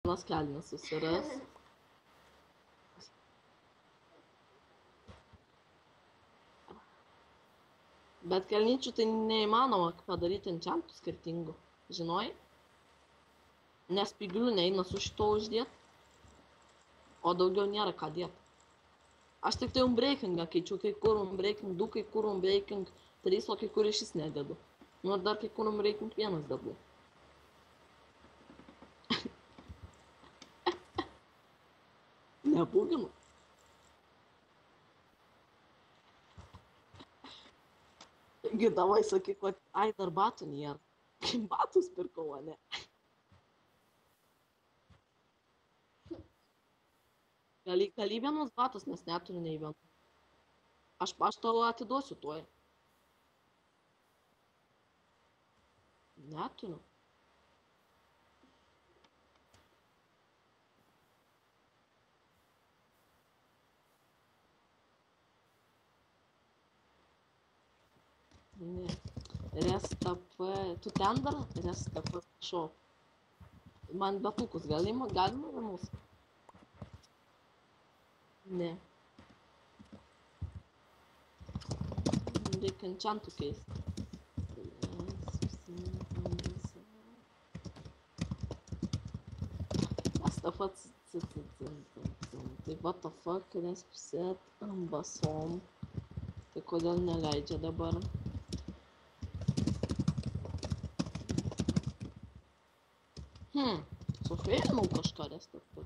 Vienas kelnes susiras. Bet kelnyčių tai neįmanoma padaryti enchantų skirtingų. Žinojai? Nes spyglių neina su šito uždėt. O daugiau nėra ką dėt. Aš tik tai unbreakingą keičiu, kai kur unbreaking 2, kai kur unbreaking 3, o kai kur išvis nededu. Nu ir dar kai kur unbreaking 1 dedu. Nebūginu. Taigi davai sakyk, kad ai dar batų nėra. Batus pirkau, o ne? Gali vienus batus, nes neturiu nei vienų. Aš tau atiduosiu tuoj. Neturiu. Ne. RSTP. Tu ten dar? RSTP shop. Man batukus galima vienus? Ne. Reikia enchantų keisti. STP. Tai what the fuck, reset ambasom. Tai kodėl neleidžia dabar? Sufėlinau kažką RSTP.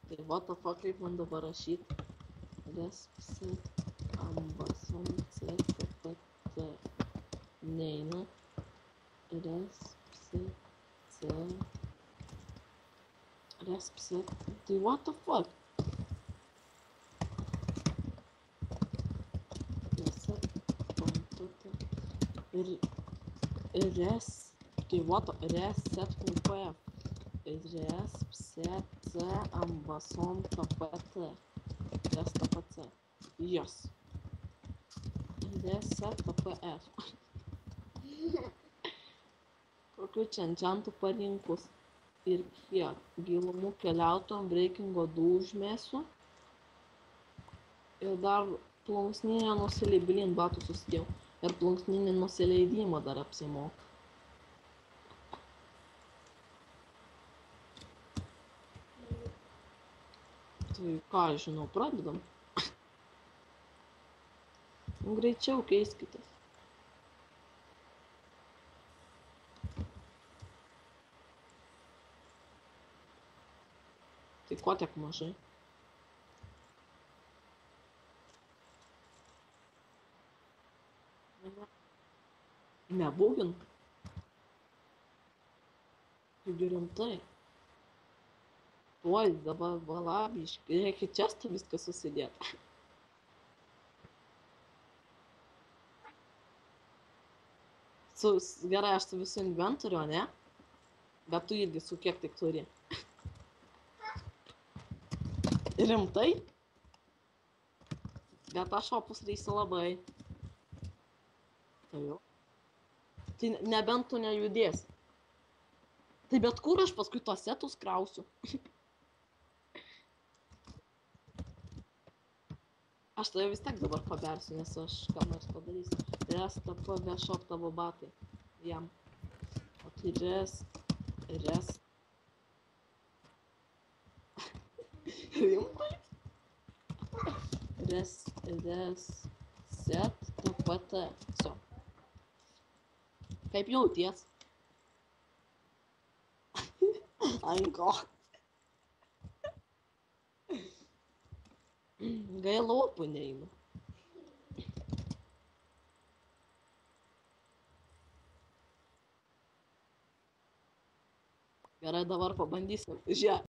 Tai what the fuck, kaip man dabar rašyt? Reset ambasom CTPT. Neina. Reset. Tai what the fuck? Tai what? Reset.pf. Reset ambasom TPT. RSTPC. Yes. Reset.pf. Kokiu čia enchantų parinkus. Ir kiek? Gilumų keliautojom breakingo 2 užmėsiu. Ir dar plunksninę nusileibilin batų susidėjau. Ir plunksninį nusileidimą dar apsimoka. Tai ką, žinau, pradedam. Greičiau keiskitės. Tai ko tiek mažai? Nebūgin. Taigi rimtai. Tuoj dabar valabiškai. Reikia čia viską susidėti. Gerai, aš su visų inventoriu, ne? Bet tu irgi su kiek tik turi. Rimtai? Bet aš opus reisi labai. Tai jau. Tai nebent tu nejudės. Tai bet kur aš paskui tos setus krausiu. Aš tai vis tiek dabar pabersiu, nes aš ką nors padarysiu. RSTP viešok tavo batai. Jam. O tai Rimtai? Reset TPT. So. Kaip jauties? Anko. Gaila opų neina. Gerai, dabar pabandysim. Žiūrėk.